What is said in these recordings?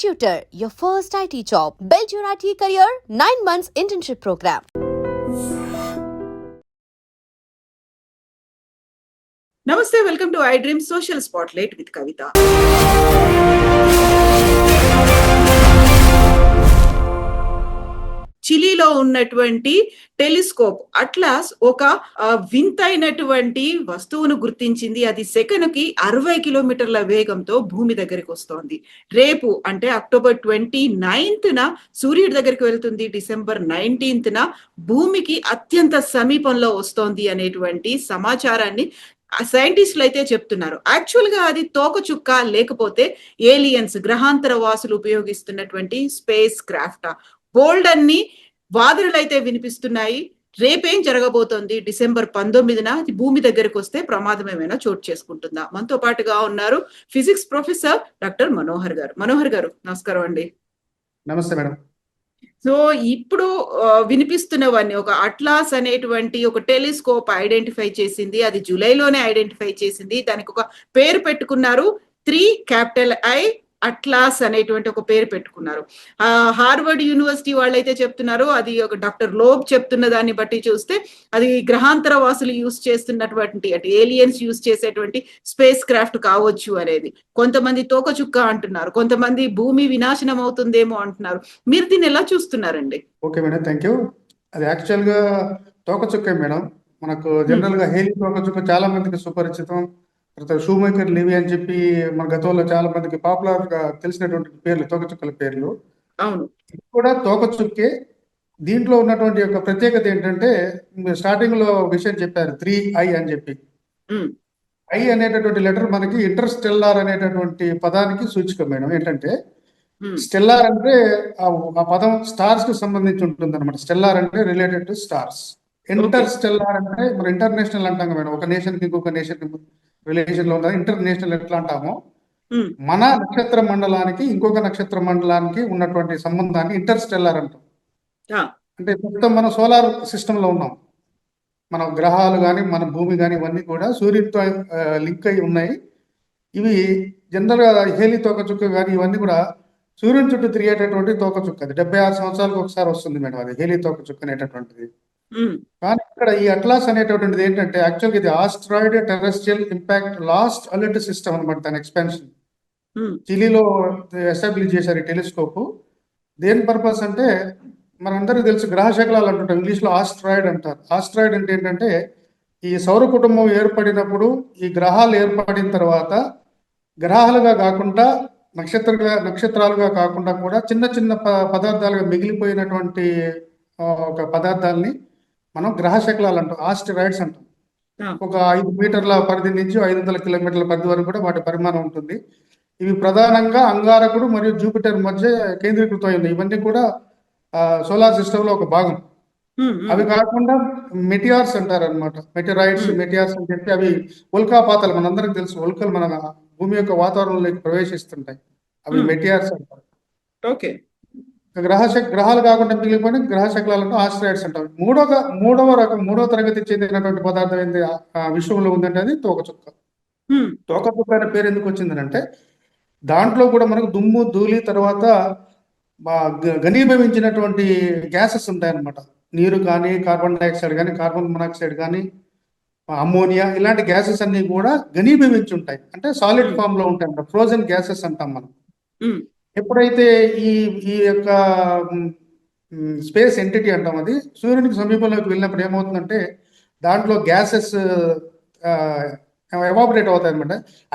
Tutor, your first IT job. Build your IT career, 9 months internship program. నమస్తే, welcome to I dream social spotlight with Kavitha. చిలీలో ఉన్నటువంటి telescope atlas ఒక వింతైనటువంటి వస్తువును గుర్తించింది. అది సెకనుకి 60 కిలోమీటర్ల వేగంతో భూమి దగ్గరికి వస్తోంది. రేపు అంటే అక్టోబర్ 29న సూర్యుడి దగ్గరికి వెళ్తుంది. డిసెంబర్ 19న భూమికి అత్యంత సమీపంలో వస్తోంది అనేటువంటి సమాచారాన్ని సైంటిస్టులు అయితే చెప్తున్నారు. యాక్చువల్ గా అది తోకచుక్క లేకపోతే ఏలియన్స్, గ్రహాంతర వాసులు ఉపయోగిస్తున్నటువంటి స్పేస్ క్రాఫ్ట్. బోల్డ్ అన్ని వాదనలు అయితే వినిపిస్తున్నాయి. రేపేం జరగబోతోంది? డిసెంబర్ 19న భూమి దగ్గరకు వస్తే ప్రమాదం ఏమైనా చోటు చేసుకుంటుందా? మనతో పాటుగా ఉన్నారు ఫిజిక్స్ ప్రొఫెసర్ డాక్టర్ మనోహర్ గారు. మనోహర్ గారు, నమస్కారం అండి. నమస్తే మేడం. సో ఇప్పుడు వినిపిస్తున్నవన్నీ, ఒక అట్లాస్ అనేటువంటి ఒక టెలిస్కోప్ ఐడెంటిఫై చేసింది. అది జూలైలోనే ఐడెంటిఫై చేసింది. దానికి ఒక పేరు పెట్టుకున్నారు, 3 అట్లాస్ అనేటువంటి ఒక పేరు పెట్టుకున్నారు. హార్వర్డ్ యూనివర్సిటీ వాళ్ళైతే చెప్తున్నారు, అది ఒక డాక్టర్ లోబ్ చెప్తున్న దాన్ని బట్టి చూస్తే అది గ్రహాంతర వాసులు యూజ్ చేస్తున్నటువంటి, అంటే ఏలియన్స్ యూజ్ చేసేటువంటి స్పేస్ క్రాఫ్ట్ కావచ్చు అనేది. కొంతమంది తోకచుక్క అంటున్నారు, కొంతమంది భూమి వినాశనం అవుతుందేమో అంటున్నారు. మీరు దీన్ని ఎలా చూస్తున్నారండి? Okay madam, thank you. అది యాక్చువల్గా తోకచుక్కే మేడం. మనకు జనరల్ గా హేలీ తోకచుక్క చాలా మందికి సుపరిచితం. తర్వాత షూమేకర్ లివి అని చెప్పి మన గతంలో చాలా మందికి పాపులర్ గా తెలిసినటువంటి పేర్లు, తోకచుక్కల పేర్లు. అవును, ఇది కూడా తోకచుక్కే. దీంట్లో ఉన్నటువంటి యొక్క ప్రత్యేకత ఏంటంటే, స్టార్టింగ్ లో విషయం చెప్పారు 3I అని చెప్పి. ఐ అనేటటువంటి లెటర్ మనకి ఇంటర్స్టెల్లార్ అనేటటువంటి పదానికి సూచిక మేడం. ఏంటంటే స్టెల్లార్ అంటే ఆ పదం స్టార్స్ కి సంబంధించి ఉంటుంది అనమాట. స్టెల్లార్ అంటే related to stars. Inter stellar అంటే మనం ఇంటర్నేషనల్ అంటాం మేడం. ఒక నేషన్ కి ఇంకొక నేషన్ రిలేషన్ లో ఉన్నది ఇంటర్నేషనల్ ఎట్లా అంటామో, మన నక్షత్ర మండలానికి ఇంకొక నక్షత్ర మండలానికి ఉన్నటువంటి సంబంధాన్ని ఇంటర్ స్టెల్లార్ అంటాం. అంటే ప్రస్తుతం మనం సోలార్ సిస్టమ్ లో ఉన్నాం. మన గ్రహాలు కానీ మన భూమి కానీ ఇవన్నీ కూడా సూర్యుడితో లింక్ అయి ఉన్నాయి. ఇవి జనరల్ గా హేలీ తోకచుక్క కానీ ఇవన్నీ కూడా సూర్యుని చుట్టూ తిరిగేటటువంటి తోకచుక్క. అది 76 సంవత్సరాలకు ఒకసారి వస్తుంది మేడం, అది హేలీ తోకచుక్క అనేటటువంటిది. కానీ ఇక్కడ ఈ అట్లాస్ అనేటటువంటిది ఏంటంటే, యాక్చువల్గా ఇది asteroid terrestrial impact last alert system అనమాట. దాని ఎక్స్పాన్షన్ చిలీలో ఎస్టాబ్లిష్ చేశారు ఈ టెలిస్కోప్. దేని పర్పస్ అంటే, మనందరికీ తెలుసు గ్రహ శకలాలు అంటుంటాం, ఇంగ్లీష్ లో ఆస్ట్రాయిడ్ అంటారు. ఆస్ట్రాయిడ్ అంటే ఏంటంటే, ఈ సౌర కుటుంబం ఏర్పడినప్పుడు, ఈ గ్రహాలు ఏర్పడిన తర్వాత గ్రహాలుగా కాకుండా నక్షత్రాలుగా కాకుండా కూడా చిన్న చిన్న పదార్థాలుగా మిగిలిపోయినటువంటి ఒక పదార్థాలని మనం గ్రహ శకలాలు అంటాం, ఆస్టరాయిడ్స్ అంటాం. ఒక 5 మీటర్ల పరిధి నుంచి 500 కిలోమీటర్ల పరిధి వరకు కూడా వాటి పరిమాణం ఉంటుంది. ఇవి ప్రధానంగా అంగారకుడు మరియు జూపిటర్ మధ్య కేంద్రీకృతమై ఉన్నాయి. ఇవన్నీ కూడా సోలార్ సిస్టమ్ లో ఒక భాగం. అవి కాకుండా మెటియార్స్ అంటారు అనమాట. మెటియార్స్ అని చెప్పి అవి ఉల్కాపాతాలు, మనందరికి తెలుసు ఉల్కలు మన భూమి యొక్క వాతావరణంలోకి ప్రవేశిస్తుంటాయి. అవి మెటియార్స్ అంటారు. ఓకే. గ్రహాలు కాకుండా మిగిలిపోయిన గ్రహ శకలాలను ఆస్ట్రాయిడ్స్ అంటారు. మూడవ తరగతి చెందినటువంటి పదార్థం ఏంటి విశ్వంలో ఉందంటే అది తోకచుక్క. తోకచుక్క అనే పేరు ఎందుకు వచ్చిందంటే, దాంట్లో కూడా మనకు దుమ్ము ధూళి తర్వాత ఘనీభవించినటువంటి గ్యాసెస్ ఉంటాయన్నమాట. నీరు కానీ, కార్బన్ డైఆక్సైడ్ కానీ, కార్బన్ మొనాక్సైడ్ కానీ, అమ్మోనియా, ఇలాంటి గ్యాసెస్ అన్ని కూడా ఘనీభవించి ఉంటాయి. అంటే సాలిడ్ ఫామ్ లో ఉంటాయి అన్నమాట. ఫ్రోజన్ గ్యాసెస్ అంటాం మనం. ఎప్పుడైతే ఈ ఈ యొక్క స్పేస్ ఎంటిటీ అంటాం, అది సూర్యునికి సమీపంలోకి వెళ్ళినప్పుడు ఏమవుతుందంటే, దాంట్లో గ్యాసెస్ ఎవాపరేట్ అవుతాయి అనమాట.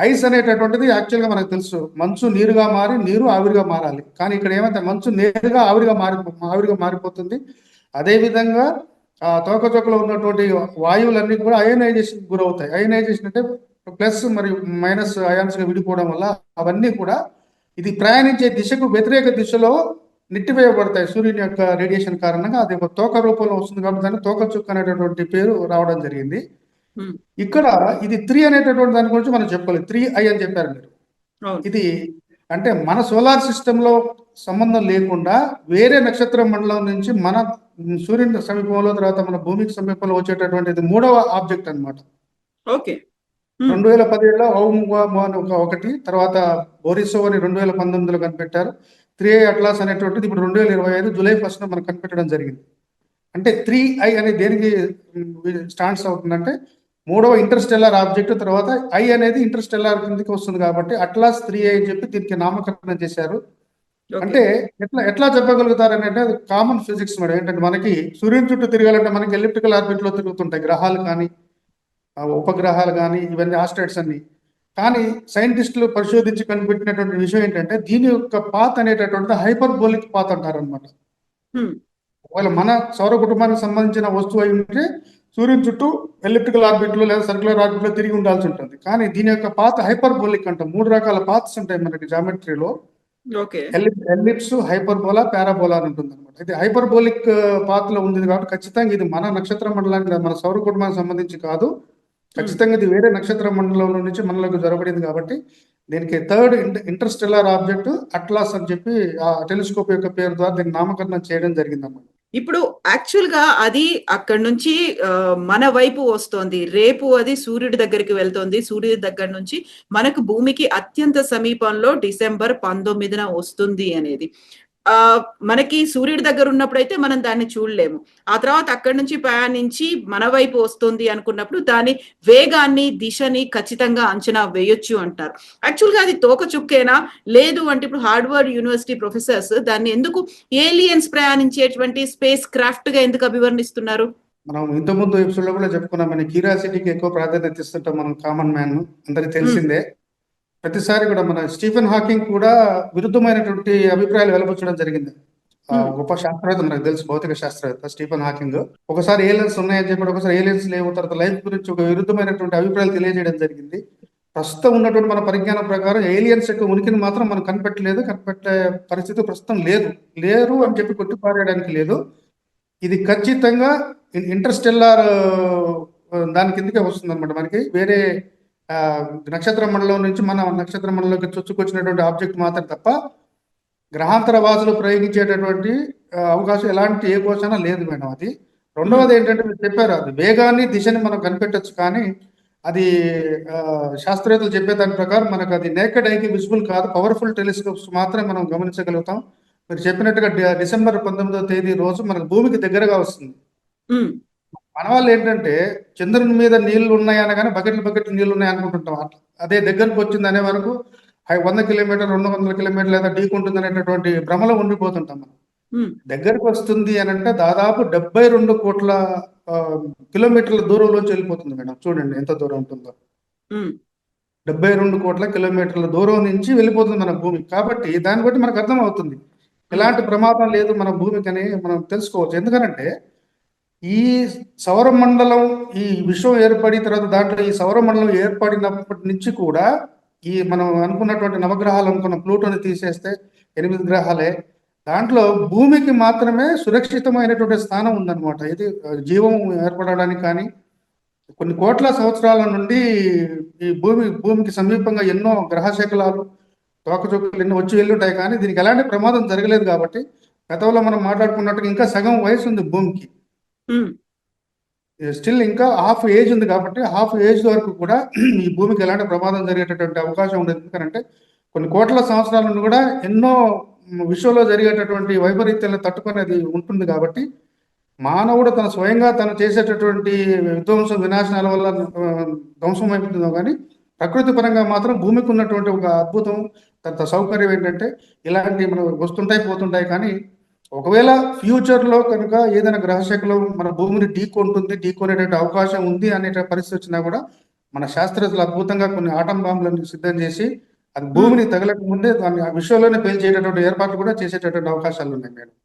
ఐస్ అనేటటువంటిది యాక్చువల్గా మనకు తెలుసు, మంచు నీరుగా మారి నీరు ఆవిరిగా మారాలి. కానీ ఇక్కడ ఏమైతే మంచు నేరుగా ఆవిరిగా మారిపోతుంది. అదేవిధంగా తోకచుక్కలో ఉన్నటువంటి వాయువులన్నీ కూడా అయోనైజేషన్ గురవుతాయి. అయోనైజేషన్ అంటే ప్లస్ మరియు మైనస్ అయాన్స్ గా విడిపోవడం వల్ల అవన్నీ కూడా ఇది ప్రయాణించే దిశకు వ్యతిరేక దిశలో నెట్టివేయబడతాయి సూర్యుని యొక్క రేడియేషన్ కారణంగా. అది ఒక తోక రూపంలో వస్తుంది కాబట్టి దాన్ని తోకచుక్క అనేటటువంటి పేరు రావడం జరిగింది. ఇక్కడ ఇది 3 అనేటటువంటి దాని గురించి మనం చెప్పుకోవాలి. 3I అని చెప్పారు మీరు. ఇది అంటే మన సోలార్ సిస్టమ్ లో సంబంధం లేకుండా వేరే నక్షత్ర మండలం నుంచి మన సూర్యుని సమీపంలో, తర్వాత మన భూమికి సమీపంలో వచ్చేటటువంటిది మూడవ ఆబ్జెక్ట్ అనమాట. ఓకే. ఉమ్, 2017లో ఔముగామో అని ఒకటి, తర్వాత బోరిసోవ్ అని 2019లో కనిపెట్టారు. 3i అట్లాస్ అనేటువంటిది ఇప్పుడు 2025 జూలై 1st మనకు కనిపెట్టడం జరిగింది. అంటే 3i అనేది దేనికి స్టాండ్స్ అవుతుందంటే మూడవ ఇంటర్స్టెల్లార్ ఆబ్జెక్ట్, తర్వాత ఐ అనేది ఇంటర్స్టెల్లార్ కిందకి వస్తుంది కాబట్టి అట్లాస్ 3i అని చెప్పి దీనికి నామకరణం చేశారు. ఓకే. అంటే ఎట్లా ఎట్లా చెప్పగలుగుతారని అంటే అది కామన్ ఫిజిక్స్ మేడం. ఏంటంటే మనకి సూర్యుని చుట్టూ తిరగాలంటే మనకి ఎలిప్టికల్ ఆర్బిట్ లో తిరుగుతుంటాయి గ్రహాలు కానీ ఉపగ్రహాలు కానీ ఇవన్నీ ఆస్ట్రాయిడ్స్ అన్ని. కానీ సైంటిస్టులు పరిశోధించి కనిపెట్టినటువంటి విషయం ఏంటంటే దీని యొక్క పాత్ అనేటటువంటి హైపర్బోలిక్ పాత్ అంటారు అనమాట. ఉమ్, ఒకవేళ మన సౌర కుటుంబానికి సంబంధించిన వస్తువు అయి ఉంటే సూర్యుని చుట్టూ ఎలిప్టికల్ ఆర్బిట్ లో లేదా సర్క్యులర్ ఆర్బిట్ లో తిరిగి ఉండాల్సి ఉంటుంది. కానీ దీని యొక్క పాత్ హైపర్బోలిక్ అంటాం. 3 రకాల పాత్స్ ఉంటాయి మనకి జామెట్రీలో. ఓకే. ఎలిప్స్, హైపర్బోలా, పారాబోలా అని ఉంటుంది అనమాట. ఇది హైపర్బోలిక్ పాత్ లో ఉంది కాబట్టి ఖచ్చితంగా ఇది మన నక్షత్ర మండలానికి, మన సౌర కుటుంబానికి సంబంధించి కాదు. ఖచ్చితంగా ఇది వేరే నక్షత్ర మండలంలో నుంచి మనలోకి జరగబడింది కాబట్టి దీనికి థర్డ్ ఇంటర్స్టెల్లార్ ఆబ్జెక్ట్ అట్లాస్ అని చెప్పి ఆ టెలిస్కోప్ యొక్క పేరు ద్వారా దీనికి నామకరణం చేయడం జరిగింది అన్నమాట. ఇప్పుడు యాక్చువల్ గా అది అక్కడ నుంచి మన వైపు వస్తోంది. రేపు అది సూర్యుడి దగ్గరికి వెళ్తోంది. సూర్యుడి దగ్గర నుంచి మనకు భూమికి అత్యంత సమీపంలో డిసెంబర్ 19న వస్తుంది అనేది. మనకి సూర్యుడి దగ్గర ఉన్నప్పుడైతే మనం దాన్ని చూడలేము. ఆ తర్వాత అక్కడి నుంచి ప్రయాణించి మన వైపు వస్తుంది అనుకున్నప్పుడు దాని వేగాన్ని, దిశని ఖచ్చితంగా అంచనా వేయొచ్చు అంటారు. యాక్చువల్గా అది తోకచుక్కేనా? లేదు అంటే ఇప్పుడు హార్వర్డ్ యూనివర్సిటీ ప్రొఫెసర్స్ దాన్ని ఎందుకు ఏలియన్స్ ప్రయాణించేటువంటి స్పేస్ క్రాఫ్ట్ గా ఎందుకు అభివర్ణిస్తున్నారు? మనం ఇంతకుముందు ఎపిసోడ్ లో కూడా చెప్పుకున్నాం, మన క్యూరియాసిటీకి ఎక్కువ ప్రాధాన్యత ఇస్తుంటాం మనం, కామన్ మ్యాన్ అందరికి తెలిసిందే. ప్రతిసారి కూడా మన స్టీఫెన్ హాకింగ్ కూడా విరుద్ధమైనటువంటి అభిప్రాయాలు వెలబుచ్చడం జరిగింది. గొప్ప శాస్త్రవేత్త, మనకు తెలుసు, భౌతిక శాస్త్రవేత్త స్టీఫెన్ హాకింగ్. ఒకసారి ఏలియన్స్ ఉన్నాయని చెప్పి, ఒకసారి ఏలియన్స్ లేవు, తర్వాత లైఫ్ గురించి ఒక విరుద్ధమైనటువంటి అభిప్రాయాలు తెలియజేయడం జరిగింది. ప్రస్తుతం ఉన్నటువంటి మన పరిజ్ఞానం ప్రకారం ఏలియన్స్ యొక్క ఉనికిని మాత్రం మనం కనిపెట్టే పరిస్థితి ప్రస్తుతం లేరు అని చెప్పి కొట్టిపారేయడానికి లేదు. ఇది ఖచ్చితంగా ఇంటర్స్టెల్లార్ దాని కిందకే వస్తుంది అనమాట. మనకి వేరే నక్షత్ర మండలం నుంచి మన నక్షత్ర మండలంలోకి చొచ్చుకొచ్చినటువంటి ఆబ్జెక్ట్ మాత్రం తప్ప గ్రహాంతర వాసులు ప్రయోగించేటటువంటి అవకాశం ఎలాంటి ఏ కోసమైనా లేదు మేడం. అది రెండవది ఏంటంటే మీరు చెప్పారు, అది వేగాన్ని, దిశని మనం కనిపెట్టచ్చు. కానీ అది శాస్త్రవేత్తలు చెప్పే దాని ప్రకారం మనకు అది నేకెడ్ ఐకి విజిబుల్ కాదు. పవర్ఫుల్ టెలిస్కోప్స్ మాత్రమే మనం గమనించగలుగుతాం. మీరు చెప్పినట్టుగా డిసెంబర్ 19వ తేదీ రోజు మనకు భూమికి దగ్గరగా వస్తుంది. మన వాళ్ళు ఏంటంటే చంద్రుని మీద నీళ్లు ఉన్నాయి అనగానే బకెట్లు నీళ్లు ఉన్నాయి అనుకుంటుంటాం. అదే దగ్గరకు వచ్చింది అనే వరకు 100 కిలోమీటర్, 200 కిలోమీటర్లు లేదా ఢీకుంటుంది అనేటటువంటి భ్రమలో ఉండిపోతుంటాం మనం. దగ్గరకు వస్తుంది అని అంటే దాదాపు 72 కోట్ల కిలోమీటర్ల దూరంలోంచి వెళ్ళిపోతుంది మేడం. చూడండి ఎంత దూరం ఉంటుందో. 72 కోట్ల కిలోమీటర్ల దూరం నుంచి వెళ్ళిపోతుంది మన భూమి. కాబట్టి దాన్ని బట్టి మనకు అర్థం అవుతుంది ఎలాంటి ప్రమాదం లేదు మన భూమికి అని మనం తెలుసుకోవచ్చు. ఎందుకనంటే ఈ సౌరమండలం, ఈ విశ్వం ఏర్పడిన తర్వాత దాంట్లో ఈ సౌరమండలం ఏర్పడినప్పటి నుంచి కూడా ఈ మనం అనుకున్నటువంటి నవగ్రహాలు అనుకున్న ప్లూటోని తీసేస్తే 8 గ్రహాలే, దాంట్లో భూమికి మాత్రమే సురక్షితమైనటువంటి స్థానం ఉందన్నమాట. ఇది జీవం ఏర్పడడానికి కానీ కొన్ని కోట్ల సంవత్సరాల నుండి ఈ భూమికి సమీపంగా ఎన్నో గ్రహశకలాలు, తోకచుక్కలు ఎన్నో వచ్చి వెళ్ళుంటాయి. కానీ దీనికి ఎలాంటి ప్రమాదం జరగలేదు. కాబట్టి గతంలో మనం మాట్లాడుకున్నట్టుగా ఇంకా సగం వయసు ఉంది భూమికి. స్టిల్ ఇంకా హాఫ్ ఏజ్ ఉంది. కాబట్టి హాఫ్ ఏజ్ వరకు కూడా ఈ భూమికి ఎలాంటి ప్రమాదం జరిగేటటువంటి అవకాశం ఉండదు. ఎందుకంటే కొన్ని కోట్ల సంవత్సరాల నుండి కూడా ఎన్నో విశ్వంలో జరిగేటటువంటి వైపరీత్యాలను తట్టుకునేది ఉంటుంది. కాబట్టి మానవుడు తన స్వయంగా తను చేసేటటువంటి విధ్వంసం, వినాశనాల వల్ల ధ్వంసం అయిపోతుందో కానీ ప్రకృతి పరంగా మాత్రం భూమికి ఉన్నటువంటి ఒక అద్భుతం, తర్వాత సౌకర్యం ఏంటంటే ఇలాంటివి మనం వస్తుంటాయి పోతుంటాయి. కానీ ఒకవేళ ఫ్యూచర్లో కనుక ఏదైనా గ్రహశకలం మన భూమిని ఢీకొనేటువంటి అవకాశం ఉంది అనే పరిస్థితి వచ్చినా కూడా మన శాస్త్రజ్ఞులు అద్భుతంగా కొన్ని ఆటం బాంబులను సిద్ధం చేసి అది భూమిని తగలక ముందే దాన్ని విశ్వంలోనే పేల్చేటటువంటి ఏర్పాట్లు కూడా చేసేటటువంటి అవకాశాలు ఉన్నాయి మేడం.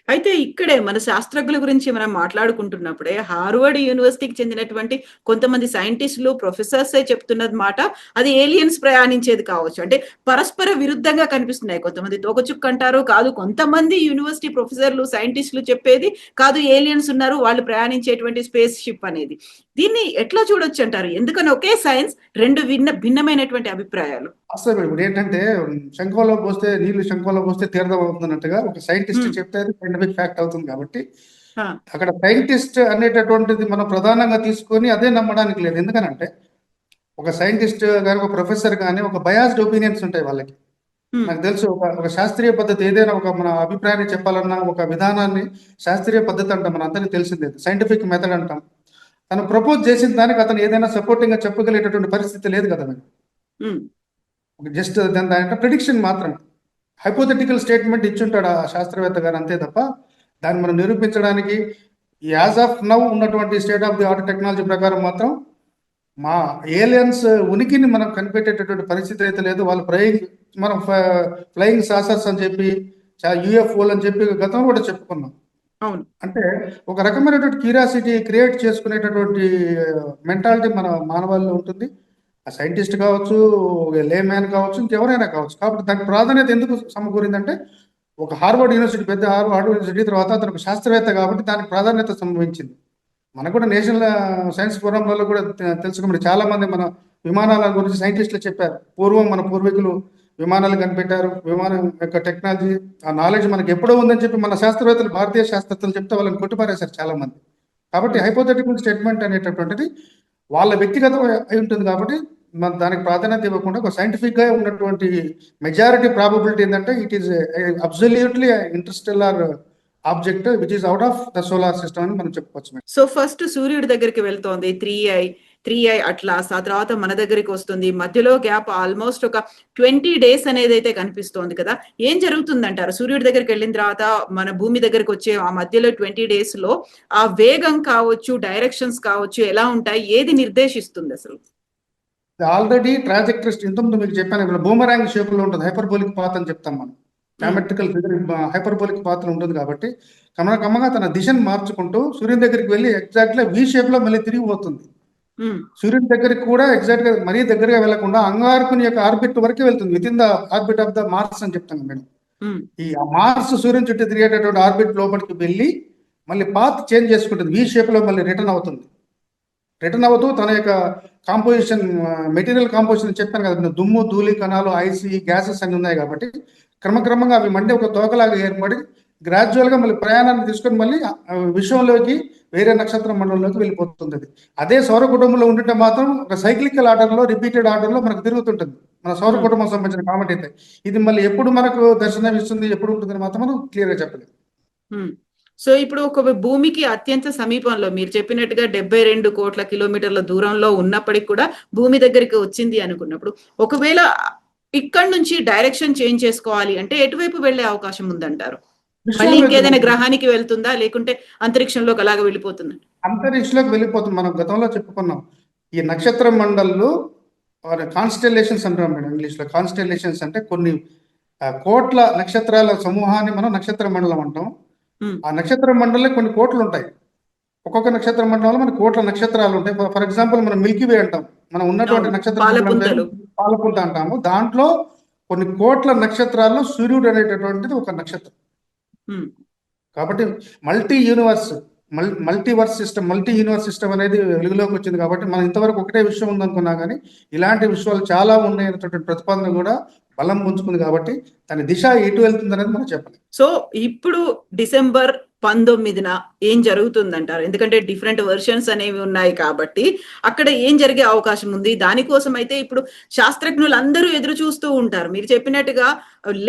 అయితే ఇక్కడే మన శాస్త్రజ్ఞుల గురించి మనం మాట్లాడుకుంటున్నప్పుడే హార్వర్డ్ యూనివర్సిటీకి చెందినటువంటి కొంతమంది సైంటిస్టులు, ప్రొఫెసర్సే చెప్తున్నది మాట అది ఏలియన్స్ ప్రయాణించేది కావచ్చు. అంటే పరస్పర విరుద్ధంగా కనిపిస్తున్నాయి. కొంతమంది తోకచుక్క అంటారు, కాదు కొంతమంది యూనివర్సిటీ ప్రొఫెసర్లు, సైంటిస్టులు చెప్పేది కాదు ఏలియన్స్ ఉన్నారు, వాళ్ళు ప్రయాణించేటువంటి స్పేస్ షిప్ అనేది. దీన్ని ఎట్లా చూడొచ్చు అంటారు? ఎందుకని ఒకే సైన్స్ రెండు భిన్నమైనటువంటి అభిప్రాయాలు. అసలు ఇప్పుడు ఏంటంటే నీళ్లు శంఖంలో పోస్తే తీర్థం అవుతున్నట్టుగా ఒక సైంటిస్ట్ చెప్తే అది సైంటిఫిక్ ఫ్యాక్ట్ అవుతుంది. కాబట్టి అక్కడ సైంటిస్ట్ అనేటటువంటిది మనం ప్రధానంగా తీసుకొని అదే నమ్మడానికి లేదు. ఎందుకనంటే ఒక సైంటిస్ట్ కానీ ఒక ప్రొఫెసర్ కానీ ఒక బయాస్డ్ ఒపీనియన్స్ ఉంటాయి వాళ్ళకి. ఉమ్, నాకు తెలుసు ఒక శాస్త్రీయ పద్ధతి ఏదైనా ఒక మన అభిప్రాయాన్ని చెప్పాలన్నా ఒక విధానాన్ని శాస్త్రీయ పద్ధతి అంటాం, మన అందరికీ తెలిసిందే, సైంటిఫిక్ మెథడ్ అంటాం. తను ప్రపోజ్ చేసిన దానికి అతను ఏదైనా సపోర్టింగ్ గా చెప్పగలిగేటటువంటి పరిస్థితి లేదు కదా మేడం. ఉమ్, జస్ట్ దాని ప్రిడిక్షన్ మాత్రం హైపోథెటికల్ స్టేట్మెంట్ ఇచ్చుంటాడు ఆ శాస్త్రవేత్త గారు, అంతే తప్ప దాన్ని మనం నిరూపించడానికి యాజ్ ఆఫ్ నౌ ఉన్నటువంటి state of the art technology ప్రకారం మాత్రం మా ఏలియన్స్ ఉనికిని మనం కనిపెట్టేటటువంటి పరిస్థితి అయితే లేదు. వాళ్ళు మనం ఫ్లయింగ్ సాసర్స్ అని చెప్పి యూఎఫ్ఓలు అని చెప్పి గతంలో కూడా చెప్పుకున్నాం. అవును. అంటే ఒక రకమైనటువంటి క్యూరియాసిటీ క్రియేట్ చేసుకునేటటువంటి మెంటాలిటీ మన మానవాళిలో ఉంటుంది. ఆ సైంటిస్ట్ కావచ్చు, లే మ్యాన్ కావచ్చు, ఇంకెవరైనా కావచ్చు. కాబట్టి దానికి ప్రాధాన్యత ఎందుకు సమకూరిందంటే ఒక హార్వర్డ్ యూనివర్సిటీ, పెద్ద హార్వర్డ్ యూనివర్సిటీ తర్వాత అతను ఒక శాస్త్రవేత్త కాబట్టి దానికి ప్రాధాన్యత సంభవించింది. మనకు కూడా నేషనల్ సైన్స్ ఫోరంలలో కూడా తెలుసుకోమని చాలా మంది మన విమానాల గురించి సైంటిస్టులు చెప్పారు. పూర్వం మన పూర్వీకులు విమానాలు కనిపెట్టారు, విమానం యొక్క టెక్నాలజీ ఆ నాలెడ్జ్ మనకి ఎప్పుడో ఉందని చెప్పి మన శాస్త్రవేత్తలు, భారతీయ శాస్త్రవేత్తలు చెప్తే వాళ్ళని కొట్టిపారేశారు చాలా మంది. కాబట్టి హైపోథెటికల్ స్టేట్మెంట్ అనేటటువంటిది వాళ్ళ వ్యక్తిగతం అయి ఉంటుంది. కాబట్టి మన దానికి ప్రాధాన్యత ఇవ్వకుండా ఒక సైంటిఫిక్ గా ఉన్నటువంటి మెజారిటీ ప్రాబబిలిటీ ఏంటంటే it is absolutely Interstellar object which is out of the solar system అని మనం చెప్పుకోవచ్చు. సో ఫస్ట్ సూర్యుడి దగ్గరికి వెళ్తోంది 3i అట్లాస్, ఆ తర్వాత మన దగ్గరికి వస్తుంది. మధ్యలో గ్యాప్ ఆల్మోస్ట్ ఒక 20 days అనేది అయితే కనిపిస్తోంది కదా. ఏం జరుగుతుందంటారు సూర్యుడి దగ్గరికి వెళ్ళిన తర్వాత మన భూమి దగ్గరికి వచ్చే ఆ మధ్యలో 20 days లో ఆ వేగం కావచ్చు, డైరెక్షన్స్ కావచ్చు ఎలా ఉంటాయి, ఏది నిర్దేశిస్తుంది అసలు? ఆల్రెడీ ట్రాజెక్టరీ ఇంతకుముందు మీకు చెప్పాను, బూమరాంగ్ షేప్ లో ఉంటుంది, హైపర్బోలిక్ పాత్ అని చెప్తాం మనం. జామెట్రికల్ ఫిగర్ హైపర్బోలిక్ పాత్ లో ఉంటుంది కాబట్టి క్రమంగా తన దిశను మార్చుకుంటూ సూర్యుని దగ్గరికి వెళ్ళి ఎగ్జాక్ట్ గా వి షేప్ లో మళ్ళీ తిరిగి పోతుంది. సూర్యుని దగ్గరికి కూడా ఎగ్జాక్ట్ గా మరీ దగ్గరగా వెళ్లకుండా అంగారకుని యొక్క ఆర్బిట్ వరకే వెళ్తుంది, within the orbit of the Mars అని చెప్తాం మేడం. ఈ మార్స్ సూర్యుని చుట్టూ తిరిగేటటువంటి ఆర్బిట్ లోపలికి వెళ్ళి మళ్ళీ పాత్ చేంజ్ చేసుకుంటుంది, వి షేప్ లో మళ్ళీ రిటర్న్ అవుతుంది. రిటర్న్ అవుతూ తన యొక్క కాంపోజిషన్, మెటీరియల్ కాంపోజిషన్ చెప్పాను కదా, దుమ్ము, ధూళి కణాలు, ఐసీ, గ్యాసెస్ అన్ని ఉన్నాయి కాబట్టి క్రమంగా అవి మండి ఒక తోకలాగా ఏర్పడి గ్రాడ్యువల్ గా మళ్ళీ ప్రయాణాన్ని తీసుకొని మళ్ళీ విశ్వంలోకి, వేరే నక్షత్ర మండలంలోకి వెళ్ళిపోతుంది. అది అదే సౌర కుటుంబంలో ఉంటుంటే మాత్రం ఒక సైక్లికల్ ఆర్డర్ లో, రిపీటెడ్ ఆర్డర్ లో మనకు తిరుగుతుంటుంది మన సౌర కుటుంబం సంబంధించిన కామెంట్ అయితే. ఇది మళ్ళీ ఎప్పుడు మనకు దర్శనం ఇస్తుంది, ఎప్పుడు ఉంటుందని మాత్రం మనం క్లియర్ గా చెప్పలేదు. సో ఇప్పుడు ఒక భూమికి అత్యంత సమీపంలో మీరు చెప్పినట్టుగా 72 కోట్ల కిలోమీటర్ల దూరంలో ఉన్నప్పటికీ కూడా భూమి దగ్గరికి వచ్చింది అనుకున్నప్పుడు, ఒకవేళ ఇక్కడ నుంచి డైరెక్షన్ చేంజ్ చేసుకోవాలి అంటే ఎటువైపు వెళ్లే అవకాశం ఉందంటారు? మళ్ళీ ఇంకేదైనా గ్రహానికి వెళ్తుందా, లేకుంటే అంతరిక్షంలోకి అలాగా వెళ్ళిపోతుందా? అంతరిక్షంలోకి వెళ్ళిపోతుంది. మనం గతంలో చెప్పుకున్నాం ఈ నక్షత్ర మండళ్ళు కాన్స్టెల్లేషన్స్ అంటాం మేడం ఇంగ్లీష్ లో. కాన్స్టెల్లేషన్స్ అంటే కొన్ని కోట్ల నక్షత్రాల సమూహాన్ని మనం నక్షత్ర మండలం అంటాం. ఆ నక్షత్ర మండలంలో కొన్ని కోట్లు ఉంటాయి. ఒక్కొక్క నక్షత్ర మండలంలో మనకి కోట్ల నక్షత్రాలు ఉంటాయి. ఫర్ ఎగ్జాంపుల్ మనం మిల్కీ వే అంటాం, మనం ఉన్నటువంటి నక్షత్ర పాలపుంత అంటాము. దాంట్లో కొన్ని కోట్ల నక్షత్రాల్లో సూర్యుడు అనేటటువంటిది ఒక నక్షత్రం. కాబట్టి మల్టీ యూనివర్స్ సిస్టమ్ అనేది వెలుగులోకి వచ్చింది. కాబట్టి మనం ఇంతవరకు ఒకటే విషయం ఉందనుకున్నా కానీ ఇలాంటి విషయాలు చాలా ఉన్నాయనేటువంటి ప్రతిపాదన కూడా బలం పుంజుకుంది. కాబట్టి దాని దిశ ఎటు వెళ్తుంది అనేది మనం చెప్పాలి. సో ఇప్పుడు December 19న ఏం జరుగుతుందంటారు? ఎందుకంటే డిఫరెంట్ వెర్షన్స్ అనేవి ఉన్నాయి కాబట్టి అక్కడ ఏం జరిగే అవకాశం ఉంది? దానికోసం అయితే ఇప్పుడు శాస్త్రజ్ఞులు అందరూ ఎదురు చూస్తూ ఉంటారు. మీరు చెప్పినట్టుగా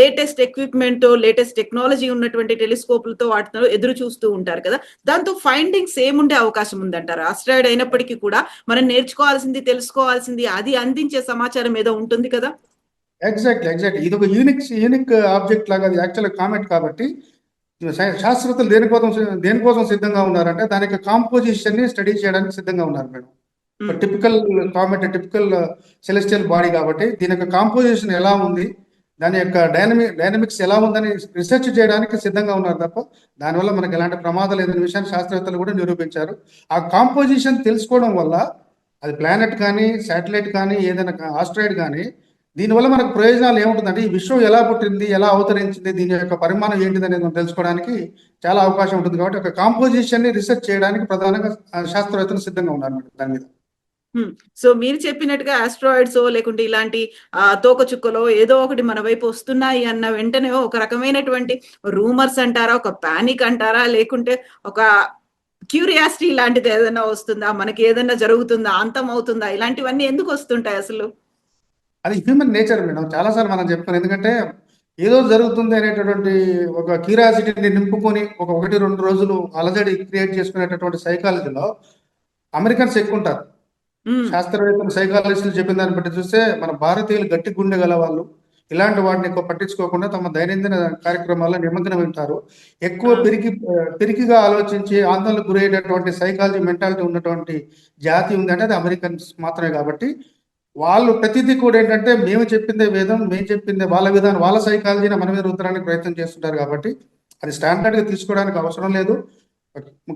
లేటెస్ట్ ఎక్విప్మెంట్, లేటెస్ట్ టెక్నాలజీ ఉన్నటువంటి టెలిస్కోప్లతో వాటితో ఎదురు చూస్తూ ఉంటారు కదా. దాంతో ఫైండింగ్స్ ఏముండే అవకాశం ఉందంటారు? ఆస్ట్రాయిడ్ అయినప్పటికీ కూడా మనం నేర్చుకోవాల్సింది, తెలుసుకోవాల్సింది, అది అందించే సమాచారం ఏదో ఉంటుంది కదా. ఎగ్జాక్ట్లీ ఇది ఒక యూనిక్ ఆబ్జెక్ట్ లాగా, అది యాక్చువల్ కామెట్ కాబట్టి శాస్త్రవేత్తలు దేనికోసం సిద్ధంగా ఉన్నారంటే దాని యొక్క కాంపోజిషన్ ని స్టడీ చేయడానికి సిద్ధంగా ఉన్నారు madam. Typical comet, typical celestial body కాబట్టి దీని యొక్క కాంపోజిషన్ ఎలా ఉంది, దాని యొక్క డైనమిక్స్ ఎలా ఉందని రీసెర్చ్ చేయడానికి సిద్ధంగా ఉన్నారు తప్ప దానివల్ల మనకి ఎలాంటి ప్రమాదం లేదనే విషయాన్ని శాస్త్రవేత్తలు కూడా నిరూపించారు. ఆ కాంపోజిషన్ తెలుసుకోవడం వల్ల అది ప్లానెట్ కానీ, శాటిలైట్ కానీ, ఏదైనా ఆస్ట్రాయిడ్ కానీ, దీనివల్ల మనకు ప్రయోజనాలు ఏముంటుందంటే ఈ విశ్వం ఎలా పుట్టింది, ఎలా అవతరించింది, దీని యొక్క పరిమాణం ఏంటిది అనేది మనం తెలుసుకోవడానికి చాలా అవకాశం ఉంటుంది. కాబట్టి ఒక కాంపోజిషన్ ని రీసెర్చ్ చేయడానికి ప్రధానంగా శాస్త్రవేత్తలు సిద్ధంగా ఉన్నారు దాని మీద. సో మీరు చెప్పినట్టుగా ఆస్ట్రాయిడ్స్ లేకుంటే ఇలాంటి తోకచుక్కలో ఏదో ఒకటి మన వైపు వస్తున్నాయి అన్న వెంటనే ఒక రకమైనటువంటి రూమర్స్ అంటారా, ఒక పానిక్ అంటారా, లేకుంటే ఒక క్యూరియాసిటీ లాంటిది ఏదైనా వస్తుందా, మనకి ఏదైనా జరుగుతుందా, అంతం అవుతుందా, ఇలాంటివన్నీ ఎందుకు వస్తుంటాయి అసలు? అది హ్యూమన్ నేచర్ మేడం. చాలాసార్లు మనం చెప్పుకోను. ఎందుకంటే ఏదో జరుగుతుంది అనేటటువంటి ఒక క్యూరియాసిటీని నింపుకొని ఒక 1-2 రోజులు అలజడి క్రియేట్ చేసుకునేటటువంటి సైకాలజీలో అమెరికన్స్ ఎక్కువ ఉంటారు. శాస్త్రవేత్తలు, సైకాలజిస్టులు చెప్పిన దాన్ని బట్టి చూస్తే మన భారతీయులు గట్టి గుండె గల వాళ్ళు. ఇలాంటి వాటిని ఎక్కువ పట్టించుకోకుండా తమ దైనందిన కార్యక్రమాల్లో నిమగ్నం ఉంటారు. ఎక్కువ పిరికిగా ఆలోచించి ఆందోళనకు గురయ్యేటటువంటి సైకాలజీ మెంటాలిటీ ఉన్నటువంటి జాతి ఉందంటే అది అమెరికన్స్ మాత్రమే. కాబట్టి వాళ్ళు ప్రతిదీ కూడా ఏంటంటే మేము చెప్పిందే వేదం, మేము చెప్పిందే వాళ్ళ విధానం, వాళ్ళ సైకాలజీని మన మీద రుద్దడానికి ప్రయత్నం చేస్తుంటారు. కాబట్టి అది స్టాండర్డ్గా తీసుకోవడానికి అవసరం లేదు.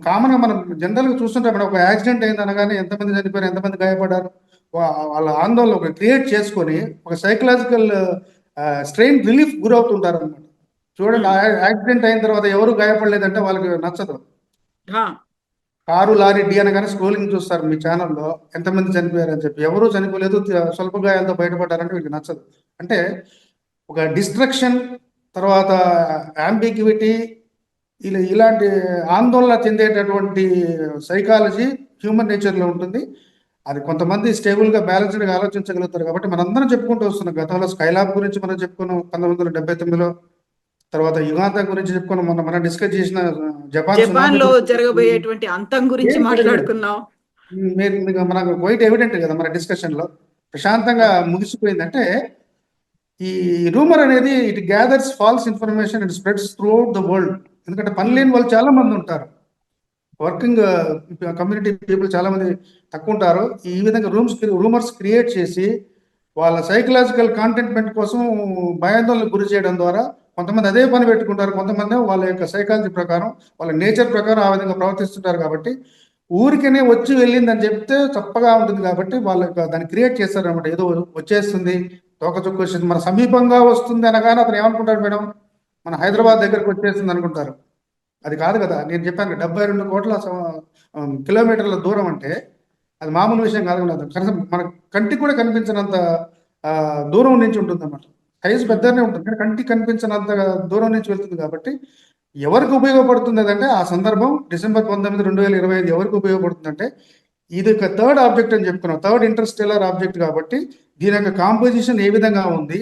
కామన్గా మనం జనరల్గా చూస్తుంటే మనం ఒక యాక్సిడెంట్ అయింది అనగానే ఎంతమంది చనిపోయారు, ఎంతమంది గాయపడ్డారు, వాళ్ళ ఆందోళన ఒక క్రియేట్ చేసుకొని ఒక సైకలాజికల్ స్ట్రెయిన్ రిలీఫ్ గురవుతుంటారు అనమాట. చూడండి, యాక్సిడెంట్ అయిన తర్వాత ఎవరు గాయపడలేదంటే వాళ్ళకి నచ్చదు. కారు, లారీ ఢీ అనగానే స్క్రోలింగ్ చూస్తారు మీ ఛానల్లో, ఎంతమంది చనిపోయారని చెప్పి. ఎవరు చనిపోలేదు, స్వల్ప గాయాలతో బయటపడ్డారంటే వీళ్ళకి నచ్చదు. అంటే ఒక డిస్ట్రక్షన్, తర్వాత అంబిగ్విటీ, ఇలాంటి ఆందోళన చెందేటటువంటి సైకాలజీ హ్యూమన్ నేచర్లో ఉంటుంది. అది కొంతమంది స్టేబుల్గా బ్యాలెన్స్డ్గా ఆలోచించగలుగుతారు. కాబట్టి మనందరం చెప్పుకుంటూ వస్తున్నాం. గతంలో స్కైలాబ్ గురించి మనం చెప్పుకున్నాం 1979లో, తర్వాత యుగాంతం గురించి చెప్పుకున్నాం, మనం డిస్కస్ చేసిన జపాన్ లో జరగబోయేటువంటి అంతం గురించి మాట్లాడుకున్నాం. మనకు క్వైట్ ఎవిడెంట్ కదా మన డిస్కషన్ లో, ప్రశాంతంగా ముగిసిపోయిందంటే ఈ రూమర్ అనేది it gathers false information and spreads through out the world. ఎందుకంటే పని లేని వాళ్ళు చాలా మంది ఉంటారు, వర్కింగ్ కమ్యూనిటీ పీపుల్ చాలా మంది తక్కువ ఉంటారు. ఈ విధంగా రూమర్స్ క్రియేట్ చేసి వాళ్ళ సైకలాజికల్ కాంటెంట్మెంట్ కోసం భయాందోళనకు గురి చేయడం ద్వారా కొంతమంది అదే పని పెట్టుకుంటారు, కొంతమంది వాళ్ళ యొక్క సైకాలజీ ప్రకారం, వాళ్ళ నేచర్ ప్రకారం ఆ విధంగా ప్రవర్తిస్తుంటారు. కాబట్టి ఊరికనే వచ్చి వెళ్ళిందని చెప్తే తప్పగా ఉంటుంది. కాబట్టి వాళ్ళు దాన్ని క్రియేట్ చేస్తారు అనమాట. ఏదో వచ్చేస్తుంది, తోకచుక్క వచ్చేస్తుంది, మన సమీపంగా వస్తుంది అనగానే అతను ఏమనుకుంటాడు మేడం, మన హైదరాబాద్ దగ్గరకు వచ్చేస్తుంది అనుకుంటారు. అది కాదు కదా. నేను చెప్పాను 72 కోట్ల కిలోమీటర్ల దూరం అంటే అది మామూలు విషయం కాదు కదా. కనీసం మన కంటికి కూడా కనిపించినంత దూరం నుంచి ఉంటుంది అన్నమాట. సైజ్ పెద్దనే ఉంటుంది కానీ కంటికి కనిపించినంత దూరం నుంచి వెళ్తుంది. కాబట్టి ఎవరికి ఉపయోగపడుతుంది అంటే ఆ సందర్భం డిసెంబర్ 19, 2025 ఎవరికి ఉపయోగపడుతుంది అంటే ఇది ఒక థర్డ్ ఆబ్జెక్ట్ అని చెప్పుకున్నాం, థర్డ్ ఇంటర్స్టెల్లార్ ఆబ్జెక్ట్. కాబట్టి దీని యొక్క కాంపోజిషన్ ఏ విధంగా ఉంది,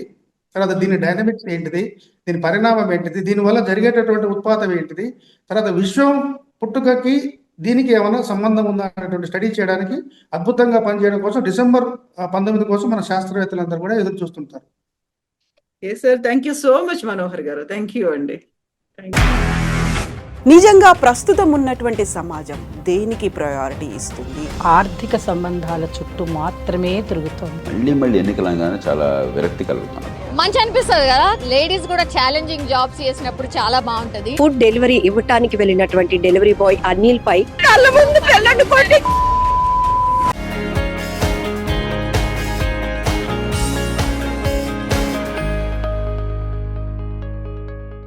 తర్వాత దీని డైనమిక్స్ ఏంటిది, దీని పరిణామం ఏంటిది, దీనివల్ల జరిగేటటువంటి ఉత్పాతం ఏంటిది, తర్వాత విశ్వం పుట్టుకకి దీనికి ఏమైనా సంబంధం ఉందా అనేటువంటి స్టడీ చేయడానికి అద్భుతంగా పనిచేయడం కోసం డిసెంబర్ 19 కోసం మన శాస్త్రవేత్తలందరూ కూడా ఎదురు చూస్తుంటారు. Sir, thank you so much Manohar garu. Thank you అండి. నిజంగా ప్రస్తుతం ఉన్నటువంటి సమాజం దేనికి ప్రయారిటీ ఇస్తుంది? ఆర్థిక సంబంధాల చుట్టూ మాత్రమే తిరుగుతుంది. మళ్ళీ ఎన్నికలంగానే చాలా విరక్తి కలుగుతాను. మంచి అనిపిస్తుంది కదా, లేడీస్ కూడా ఛాలెంజింగ్ జాబ్స్ చేసినప్పుడు చాలా బాగుంటది. ఫుడ్ డెలివరీ ఇవ్వటానికి వెళ్ళినటువంటి డెలివరీ బాయ్ అనిల్ పై కళ్ళ ముందు